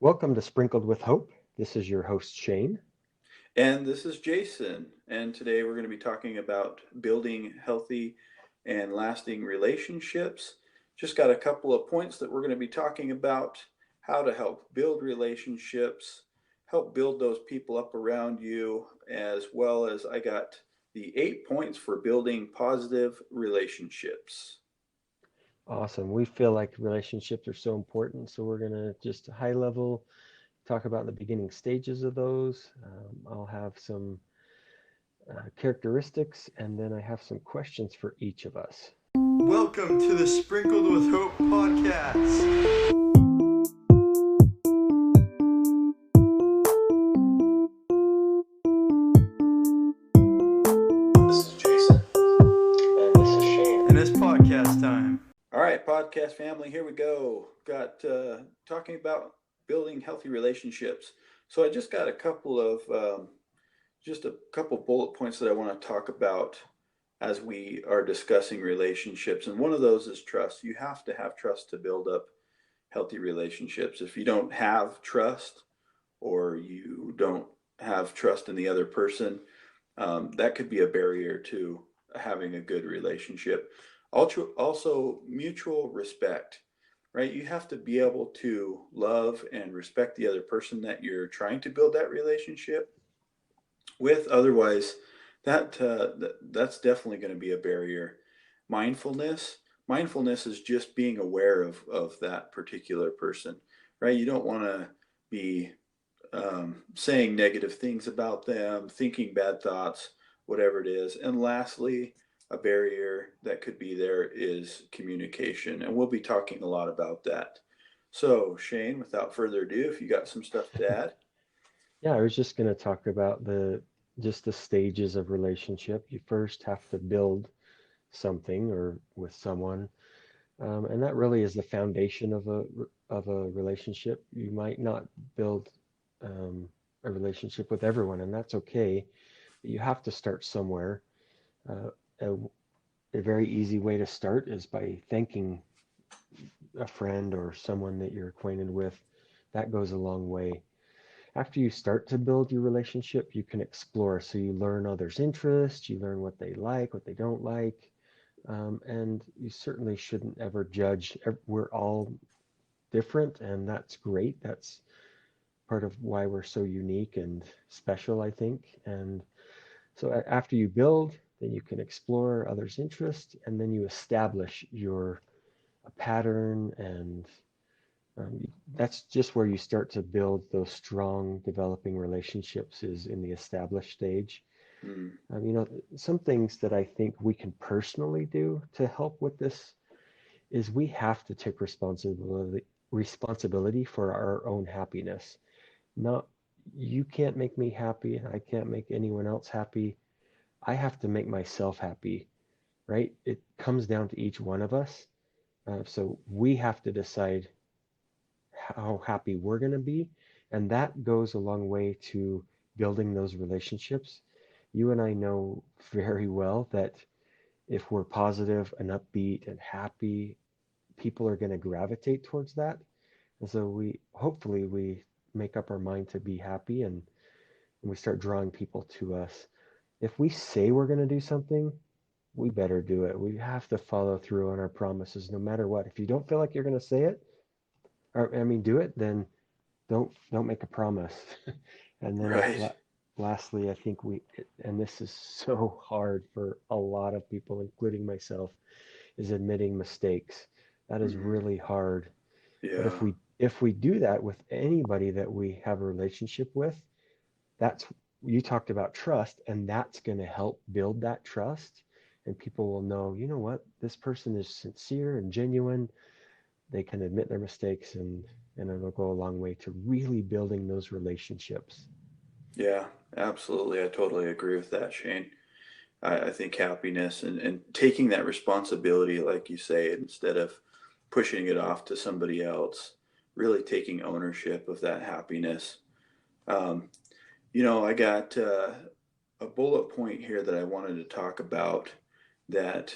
Welcome to Sprinkled with Hope. This is your host, Shane. And this is Jason. And today we're going to be talking about building healthy and lasting relationships. Just got a couple of points that we're going to be talking about how to help build relationships, help build those people up around you, as well as I got the 8 points for building positive relationships. Awesome. We feel like relationships are so important, so we're going to just high level talk about the beginning stages of those. I'll have some characteristics, and then I have some questions for each of us. Welcome to the Sprinkled with Hope podcast. This is Jason. And this is Shane. And it's podcast time. All right, podcast family, here we go. Got talking about building healthy relationships. So I just got a couple of bullet points that I want to talk about as we are discussing relationships. And one of those is trust. You have to have trust to build up healthy relationships. If you don't have trust, or you don't have trust in the other person, that could be a barrier to having a good relationship. Also, mutual respect, right? You have to be able to love and respect the other person that you're trying to build that relationship with. Otherwise, that's definitely going to be a barrier. Mindfulness is just being aware of that particular person, right? You don't want to be saying negative things about them, thinking bad thoughts, whatever it is. And lastly, a barrier that could be there is communication. And we'll be talking a lot about that. So, Shane, without further ado, if you got some stuff to add. Yeah, I was just going to talk about the stages of relationship. You first have to build something or with someone. And that really is the foundation of a relationship. You might not build a relationship with everyone, and that's okay. But you have to start somewhere. Uh, a, a very easy way to start is by thanking a friend or someone that you're acquainted with. That goes a long way. After you start to build your relationship, you can explore. So you learn others' interests, you learn what they like, what they don't like, and you certainly shouldn't ever judge. We're all different, and that's great. That's part of why we're so unique and special, I think. And so after you build, then you can explore others' interests, and then you establish your a pattern, and that's just where you start to build those strong developing relationships is in the established stage. Hmm. You know, some things that I think we can personally do to help with this is we have to take responsibility for our own happiness. Not You can't make me happy, and I can't make anyone else happy. I have to make myself happy, right? It comes down to each one of us. So we have to decide how happy we're going to be, and that goes a long way to building those relationships. You and I know very well that if we're positive and upbeat and happy, people are going to gravitate towards that. And so we make up our mind to be happy, and we start drawing people to us. If we say we're going to do something, we better do it. We have to follow through on our promises no matter what. If you don't feel like you're going to say it, or I mean do it, then don't make a promise. And then Right. lastly, I think and this is so hard for a lot of people, including myself, is admitting mistakes. That is Hmm. really hard. But Yeah. if we do that with anybody that we have a relationship with, that's you talked about trust, and that's going to help build that trust. And people will know, you know what, this person is sincere and genuine. They can admit their mistakes, and it'll go a long way to really building those relationships. Yeah, absolutely. I totally agree with that, Shane. I think happiness and taking that responsibility, like you say, instead of pushing it off to somebody else, really taking ownership of that happiness. Um, I got a bullet point here that I wanted to talk about that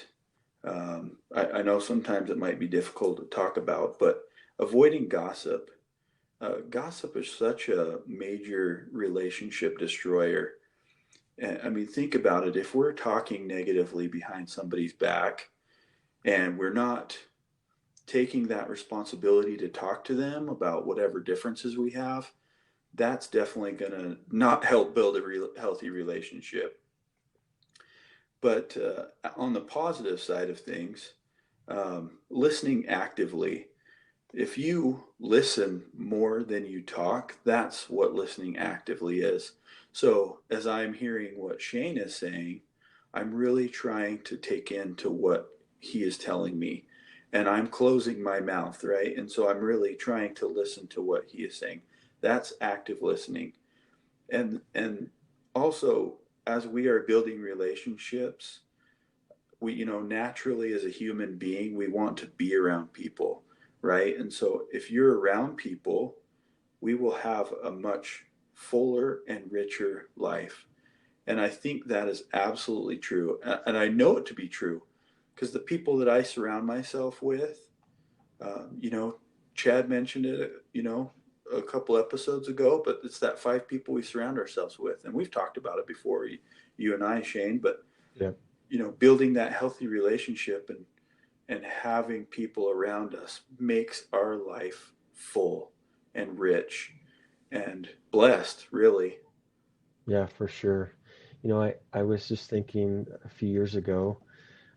I know sometimes it might be difficult to talk about, but avoiding gossip. gossip is such a major relationship destroyer. And I mean, think about it. If we're talking negatively behind somebody's back and we're not taking that responsibility to talk to them about whatever differences we have, that's definitely going to not help build a healthy relationship. But on the positive side of things, listening actively, if you listen more than you talk, that's what listening actively is. So, as I'm hearing what Shane is saying, I'm really trying to take into what he is telling me. And I'm closing my mouth, right? And so I'm really trying to listen to what he is saying. That's active listening. And also, as we are building relationships, we, naturally as a human being, we want to be around people, right? And so if you're around people, we will have a much fuller and richer life. And I think that is absolutely true. And I know it to be true because the people that I surround myself with, you know, Chad mentioned it, a couple episodes ago, but it's that 5 people we surround ourselves with. And we've talked about it before, you and I, Shane, but, Yeah. building that healthy relationship and having people around us makes our life full and rich and blessed, really. Yeah, for sure. I was just thinking a few years ago,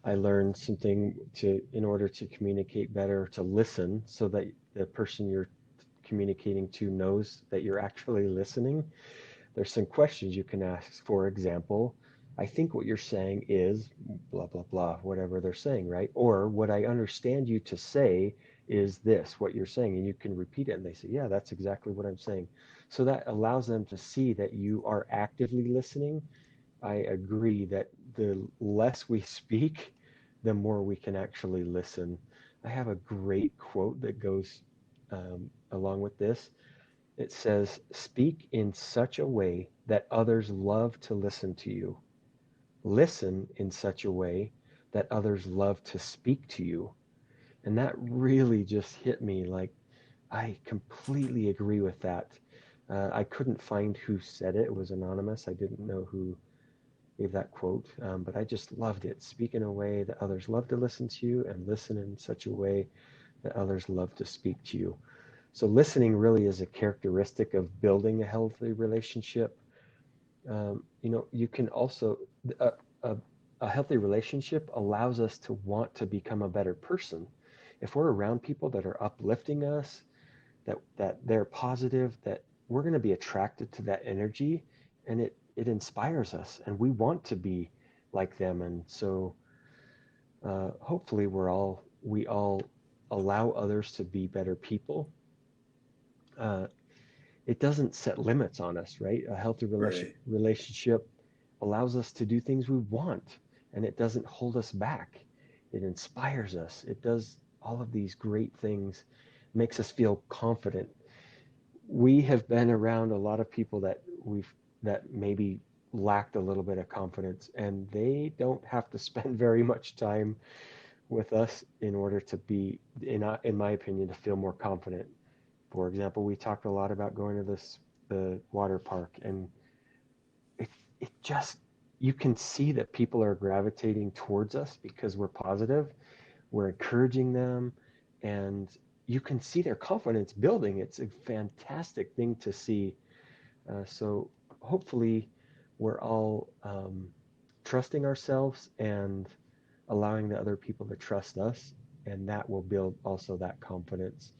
I learned something in order to communicate better, to listen so that the person you're communicating to knows that you're actually listening. There's some questions you can ask. For example, I think what you're saying is blah, blah, blah, whatever they're saying, right? Or what I understand you to say is this, what you're saying. And you can repeat it. And they say, yeah, that's exactly what I'm saying. So that allows them to see that you are actively listening. I agree that the less we speak, the more we can actually listen. I have a great quote that goes along with this. It says, speak in such a way that others love to listen to you. Listen in such a way that others love to speak to you. And that really just hit me like, I completely agree with that. I couldn't find who said it. It was anonymous. I didn't know who gave that quote, but I just loved it. Speak in a way that others love to listen to you, and listen in such a way that others love to speak to you. So listening really is a characteristic of building a healthy relationship. You can also, a, a, a healthy relationship allows us to want to become a better person. If we're around people that are uplifting us, that they're positive, that we're going to be attracted to that energy, and it inspires us, and we want to be like them. And so hopefully we all allow others to be better people. Uh, it doesn't set limits on us, right? A healthy Right. relationship allows us to do things we want, and it doesn't hold us back. It inspires us. It does all of these great things, makes us feel confident. We have been around a lot of people that maybe lacked a little bit of confidence, and they don't have to spend very much time with us in order to be, in my opinion, to feel more confident. For example, we talked a lot about going to the water park, and it it just, you can see that people are gravitating towards us because we're positive, we're encouraging them, and you can see their confidence building. It's a fantastic thing to see. So hopefully, we're all trusting ourselves and allowing the other people to trust us, and that will build also that confidence.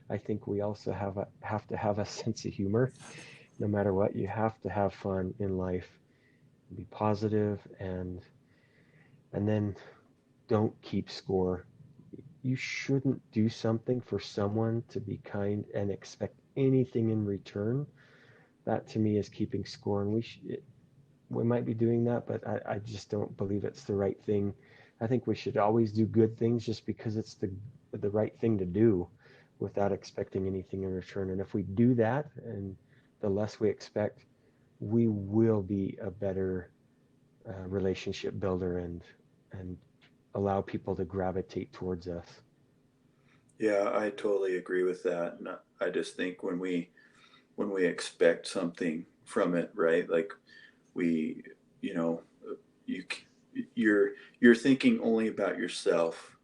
I think we also have to have a sense of humor. No matter what, you have to have fun in life, be positive, and then don't keep score. You shouldn't do something for someone to be kind and expect anything in return. That to me is keeping score, and we might be doing that, but I just don't believe it's the right thing. I think we should always do good things just because it's the right thing to do without expecting anything in return. And if we do that, and the less we expect, we will be a better relationship builder, and allow people to gravitate towards us. Yeah, I totally agree with that. And I just think when we expect something from it, right? Like we, you know, you you're you're thinking only about yourself,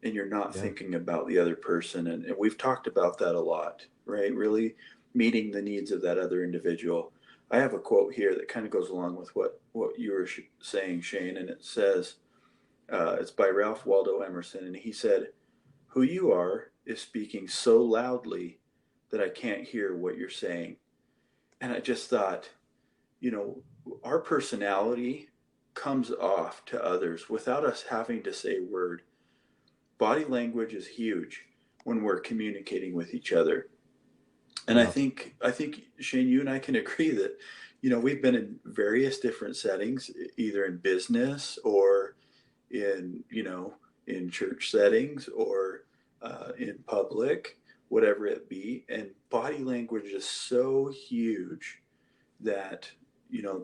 and you're not Yeah, thinking about the other person. And we've talked about that a lot, right? Really meeting the needs of that other individual. I have a quote here that kind of goes along with what you were saying, Shane, and it says, it's by Ralph Waldo Emerson, and he said, "Who you are is speaking so loudly that I can't hear what you're saying." And I just thought, you know, our personality comes off to others without us having to say a word. Body language is huge when we're communicating with each other. And yeah, I think Shane, you and I can agree that, we've been in various different settings, either in business or in, in church settings or in public, whatever it be. And body language is so huge that,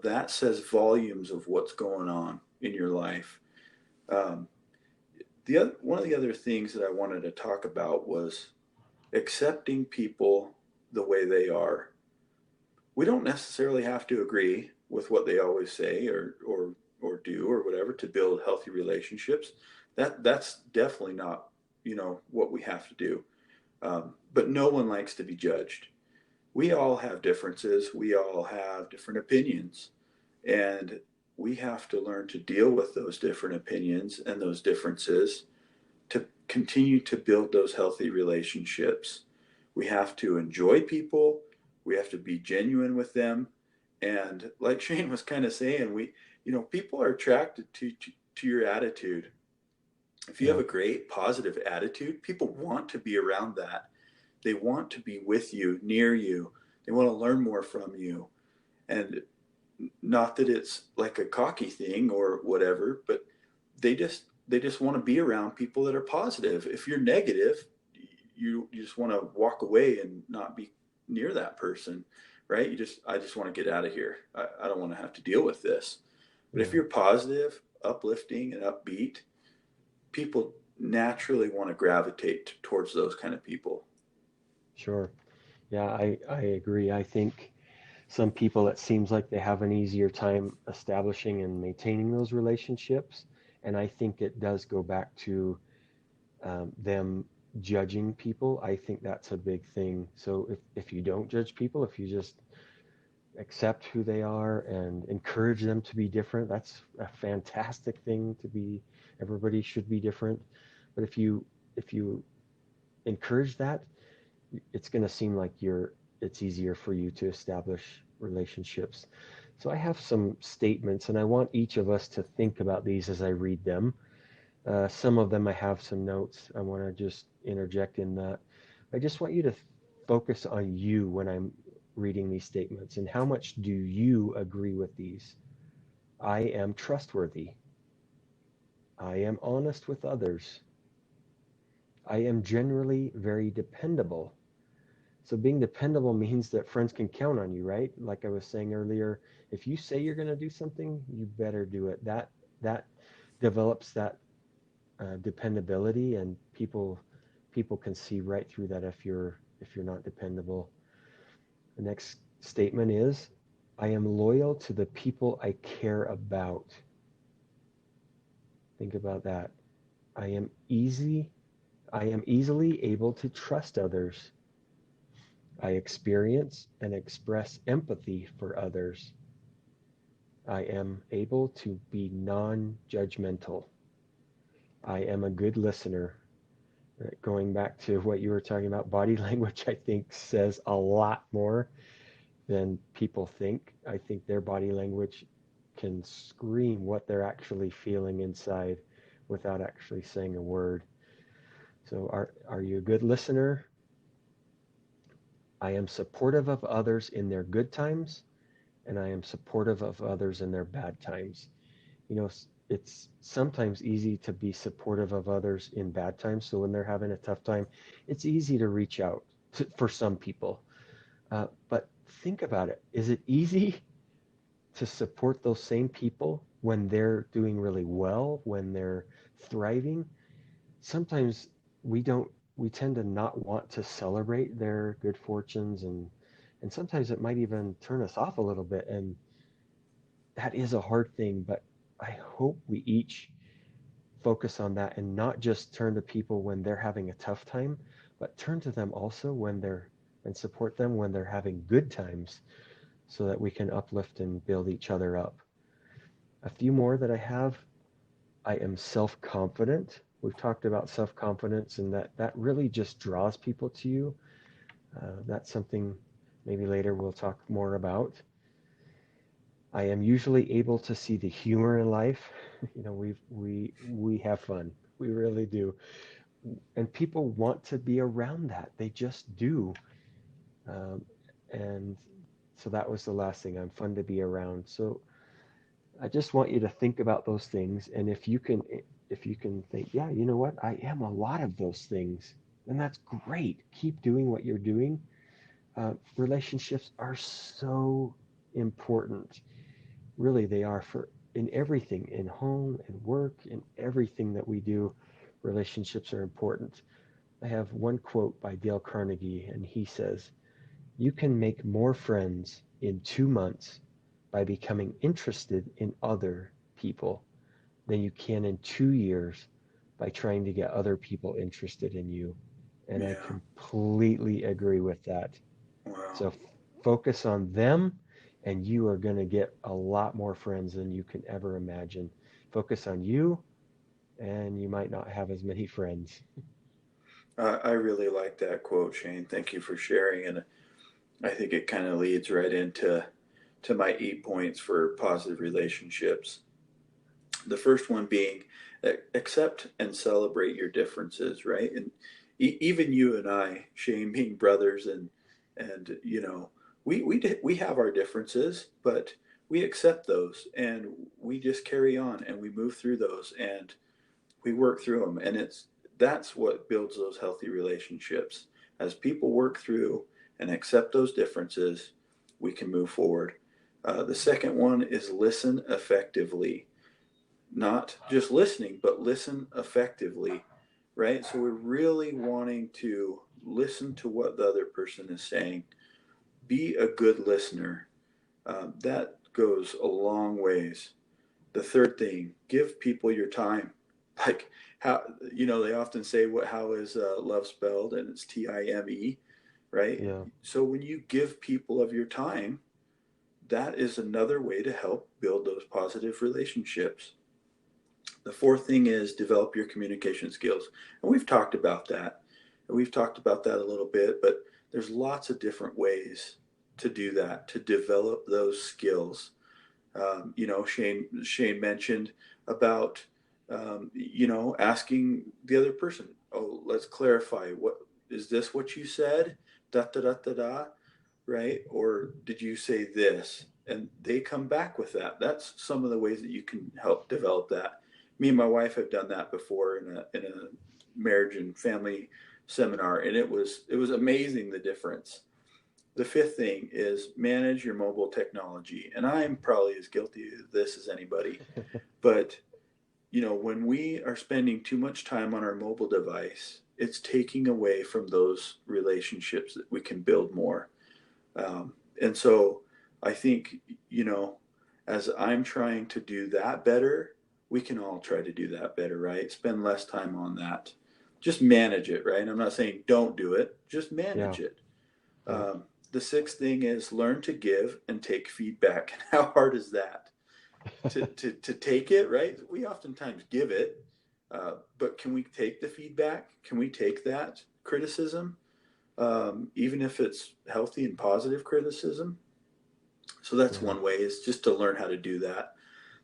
that says volumes of what's going on in your life. Um, one of the other things that I wanted to talk about was accepting people the way they are. We don't necessarily have to agree with what they always say or do or whatever to build healthy relationships. That's definitely not what we have to do. But no one likes to be judged. We all have differences. We all have different opinions, and we have to learn to deal with those different opinions and those differences to continue to build those healthy relationships. We have to enjoy people. We have to be genuine with them. And like Shane was kind of saying, people are attracted to your attitude. If you have yeah, a great positive attitude, people want to be around that. They want to be with you, near you. They want to learn more from you. And not that it's like a cocky thing or whatever, but they just want to be around people that are positive. If you're negative, you just want to walk away and not be near that person, right? I just want to get out of here. I don't want to have to deal with this. But if yeah, you're positive, uplifting, and upbeat, people naturally want to gravitate towards those kind of people. sure. Yeah, I agree. I think some people, it seems like they have an easier time establishing and maintaining those relationships. And I think it does go back to them judging people. I think that's a big thing. So if you don't judge people, if you just accept who they are and encourage them to be different, that's a fantastic thing to be. Everybody should be different. But if you encourage that, it's going to seem like it's easier for you to establish relationships. So I have some statements, and I want each of us to think about these as I read them. Some of them I have some notes. I want to just interject in that. I just want you to focus on you when I'm reading these statements and how much do you agree with these. I am trustworthy. I am honest with others. I am generally very dependable. So being dependable means that friends can count on you, right? Like I was saying earlier, if you say you're going to do something, you better do it. That develops that dependability, and people can see right through that if you're not dependable. The next statement is, I am loyal to the people I care about. Think about that. I am easy. I am easily able to trust others. I experience and express empathy for others. I am able to be non-judgmental. I am a good listener. Right, going back to what you were talking about, body language, I think, says a lot more than people think. I think their body language can scream what they're actually feeling inside without actually saying a word. So, are you a good listener? I am supportive of others in their good times, and I am supportive of others in their bad times. It's sometimes easy to be supportive of others in bad times. So when they're having a tough time, it's easy to reach out for some people. But think about it. Is it easy to support those same people when they're doing really well, when they're thriving? Sometimes we don't. we tend to not want to celebrate their good fortunes, and sometimes it might even turn us off a little bit, and that is a hard thing. But I hope we each focus on that and not just turn to people when they're having a tough time, but turn to them also when they're and support them when they're having good times, so that we can uplift and build each other up. A few more that I have. I am self-confident. We've talked about self-confidence, and that really just draws people to you. That's something maybe later we'll talk more about. I am usually able to see the humor in life. We have fun. We really do, and people want to be around that. They just do. Um, and so that was the last thing. I'm fun to be around. So I just want you to think about those things, and if you can think, yeah, you know what, I am a lot of those things, then that's great. Keep doing what you're doing. Relationships are so important. Really, they are for in everything, in home, in work, in everything that we do. Relationships are important. I have one quote by Dale Carnegie, and he says, "You can make more friends in 2 months by becoming interested in other people than you can in 2 years by trying to get other people interested in you." And I Yeah. completely agree with that. Wow. So focus on them, and you are going to get a lot more friends than you can ever imagine. Focus on you, and you might not have as many friends. I really like that quote, Shane. Thank you for sharing. And I think it kind of leads right into my 8 points for positive relationships. The first one being accept and celebrate your differences, right? And even you and I, Shane, being brothers, and we have our differences, but we accept those and we just carry on and we move through those and we work through them, and that's what builds those healthy relationships. As people work through and accept those differences, we can move forward. The second one is listen effectively, not just listening, but listen effectively, right? So we're really wanting to listen to what the other person is saying. Be a good listener. That goes a long ways. The third thing, give people your time. Like, how, they often say, what, how is love spelled? And it's Time, right? Yeah, So when you give people of your time, that is another way to help build those positive relationships. The fourth thing is develop your communication skills. And we've talked about that. And we've talked about that a little bit, but there's lots of different ways to do that, to develop those skills. Shane mentioned about asking the other person, oh, let's clarify, what is this, what you said, da da da da da, right? Or did you say this? And they come back with that. That's some of the ways that you can help develop that. Me and my wife have done that before in a marriage and family seminar, and it was amazing, the difference. The fifth thing is manage your mobile technology. And I'm probably as guilty of this as anybody. But, when we are spending too much time on our mobile device, it's taking away from those relationships that we can build more. And so I think, as I'm trying to do that better, we can all try to do that better, right? Spend less time on that. Just manage it, right? I'm not saying don't do it, just yeah, manage it. yeah. Um, the sixth thing is learn to give and take feedback. And how hard is that? To take it, right? We oftentimes give it, but can we take the feedback? Can we take that criticism, even if it's healthy and positive criticism? So that's Yeah. one way, is just to learn how to do that.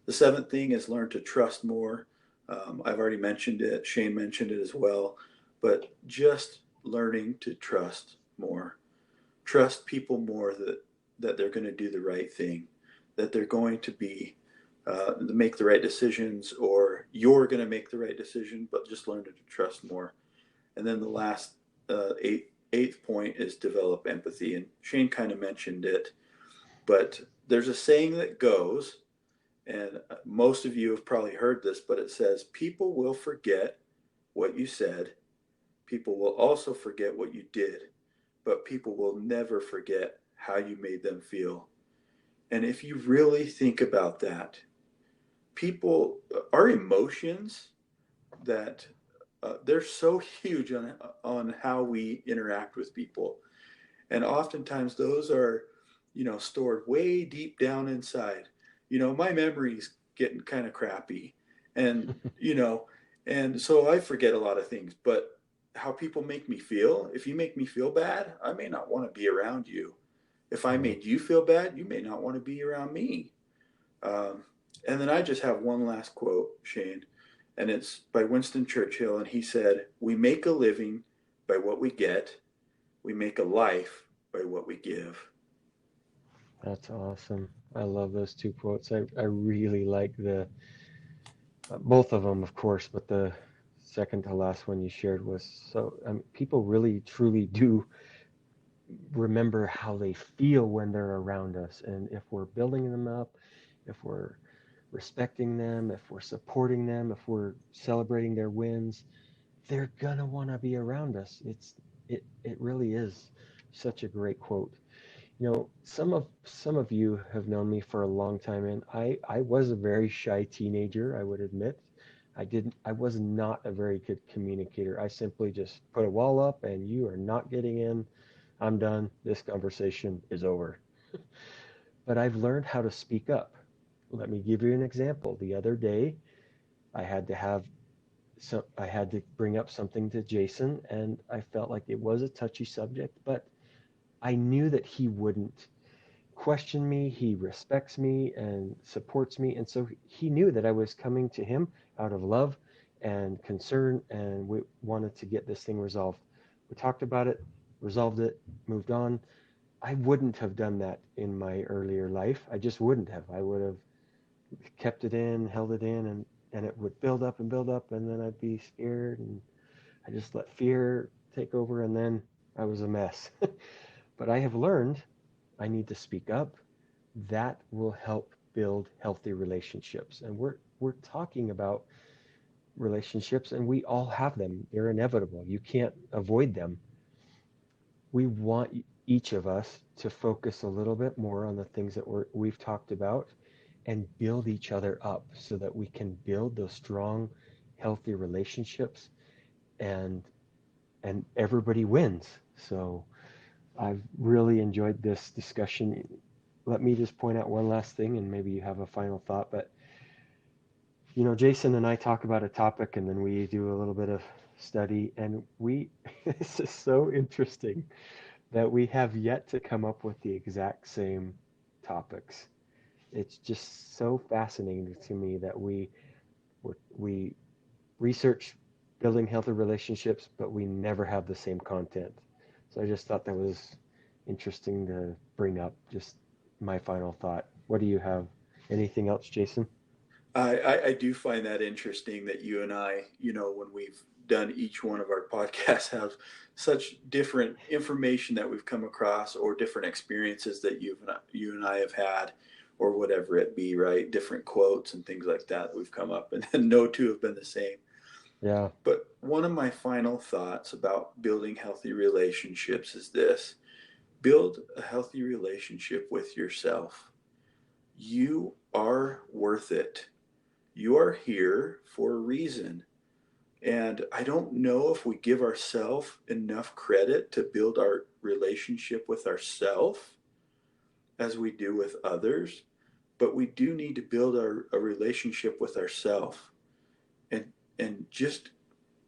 The seventh thing is learn to trust more. I've already mentioned it. Shane mentioned it as well, but just learning to trust more. Trust people more, that they're going to do the right thing, that they're going to be make the right decisions, or you're going to make the right decision, but just learn to trust more. And then the last eighth point is develop empathy. And Shane kind of mentioned it, but there's a saying that goes, and most of you have probably heard this, but it says, people will forget what you said, People will also forget what you did, but people will never forget how you made them feel. And if you really think about that, people, our emotions, that they're so huge on how we interact with people, and oftentimes those are, stored way deep down inside. My memory's getting kind of crappy, and you know, and so I forget a lot of things. But how people make me feel, if you make me feel bad, I may not want to be around you. If I Mhm. made you feel bad, you may not want to be around me. Um, and then I just have one last quote, Shane, and it's by Winston Churchill. And he said, "We make a living by what we get, we make a life by what we give." That's awesome. I love those two quotes. I really like the both of them, of course, but the second to last one you shared was so. People really truly do remember how they feel when they're around us, and if we're building them up, if we're respecting them, if we're supporting them, if we're celebrating their wins, they're gonna want to be around us. It really is such a great quote. Some of you have known me for a long time, and I was a very shy teenager, I would admit. I was not a very good communicator. I simply just put a wall up and you are not getting in. I'm done. This conversation is over. But I've learned how to speak up. Let me give you an example. The other day, I had to have I had to bring up something to Jason, and I felt like it was a touchy subject, but I knew that he wouldn't question me. He respects me and supports me. And so he knew that I was coming to him out of love and concern, and we wanted to get this thing resolved. We talked about it, resolved it, moved on. I wouldn't have done that in my earlier life. I just wouldn't have. I would have kept it in, held it in, and it would build up, and then I'd be scared, and I just let fear take over, and then I was a mess. But I have learned I need to speak up. That will help build healthy relationships. And we're talking about relationships, and we all have them. They're inevitable. You can't avoid them. We want each of us to focus a little bit more on the things that we've talked about and build each other up so that we can build those strong, healthy relationships, and everybody wins. So I've really enjoyed this discussion. Let me just point out one last thing, and maybe you have a final thought. But Jason and I talk about a topic, and then we do a little bit of study, and we this is so interesting that we have yet to come up with the exact same topics. It's just so fascinating to me that we research building healthy relationships, but we never have the same content. So I just thought that was interesting to bring up. Just my final thought. What do you have? Anything else, Jason? I do find that interesting that you and I, when we've done each one of our podcasts, have such different information that we've come across, or different experiences that you and I have had, or whatever it be, right? Different quotes and things like that we've come up, and then no two have been the same. Yeah. But one of my final thoughts about building healthy relationships is this: build a healthy relationship with yourself. You are worth it. You are here for a reason. And I don't know if we give ourselves enough credit to build our relationship with ourselves as we do with others, but we do need to build a relationship with ourselves. And just,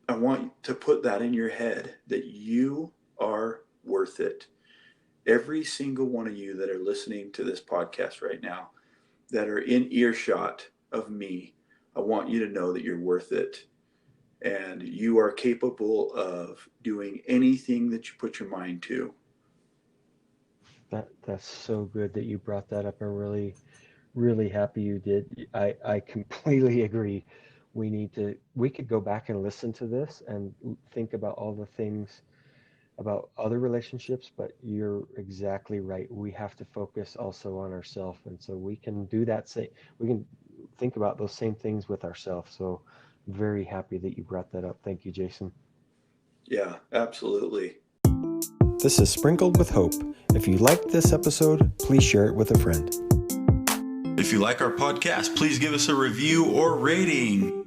I want to put that in your head, that you are worth it. Every single one of you that are listening to this podcast right now, that are in earshot of me, I want you to know that you're worth it. And you are capable of doing anything that you put your mind to. That's so good that you brought that up. I'm really happy you did. I completely agree. We could go back and listen to this and think about all the things about other relationships, but you're exactly right. We have to focus also on ourselves, and so we can do that. We can think about those same things with ourselves. So very happy that you brought that up. Thank you, Jason. Yeah, absolutely. This is Sprinkled with Hope. If you liked this episode, please share it with a friend. If you like our podcast, please give us a review or rating.